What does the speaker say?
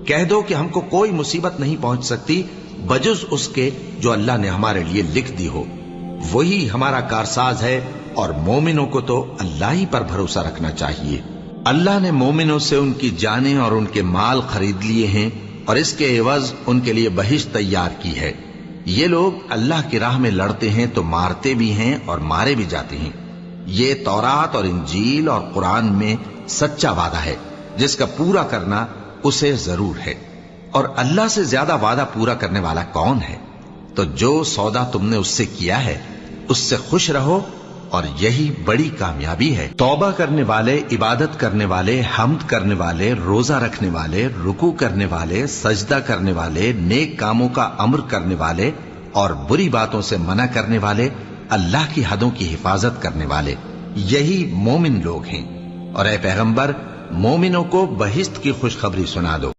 کہہ دو کہ ہم کو کوئی مصیبت نہیں پہنچ سکتی بجز اس کے جو اللہ نے ہمارے لیے لکھ دی ہو، وہی ہمارا کارساز ہے، اور مومنوں کو تو اللہ ہی پر بھروسہ رکھنا چاہیے۔ اللہ نے مومنوں سے ان کی جانیں اور ان کے مال خرید لیے ہیں، اور اس کے عوض ان کے لیے بہشت تیار کی ہے۔ یہ لوگ اللہ کی راہ میں لڑتے ہیں تو مارتے بھی ہیں اور مارے بھی جاتے ہیں۔ یہ تورات اور انجیل اور قرآن میں سچا وعدہ ہے جس کا پورا کرنا اسے ضرور ہے، اور اللہ سے زیادہ وعدہ پورا کرنے والا کون ہے؟ تو جو سودا تم نے اس سے کیا ہے اس سے خوش رہو، اور یہی بڑی کامیابی ہے۔ توبہ کرنے والے، عبادت کرنے والے، حمد کرنے والے، روزہ رکھنے والے، رکوع کرنے والے، سجدہ کرنے والے، نیک کاموں کا امر کرنے والے اور بری باتوں سے منع کرنے والے، اللہ کی حدوں کی حفاظت کرنے والے، یہی مومن لوگ ہیں۔ اور اے پیغمبر، مومنوں کو بہشت کی خوشخبری سنا دو۔